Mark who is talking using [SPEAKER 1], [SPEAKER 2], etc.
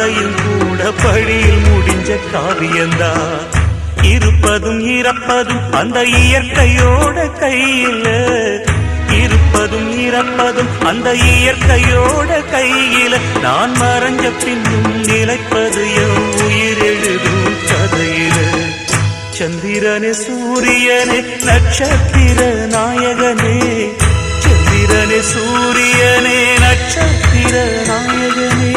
[SPEAKER 1] கதையும் கூட படியில் முடிஞ்ச காவியந்தான். இருப்பதும் இறப்பதும் அந்த இயற்கையோட கையில, இருப்பதும் இறப்பதும் அந்த இயற்கையோட கையில. நான் மறைஞ்ச பின்னும் நிலைப்பது என் உயிர் எழுதும் கதையில. சந்திரனே சூரியனே நட்சத்திர நாயகனே, சந்திரனே சூரியனே நட்சத்திர நாயகனே.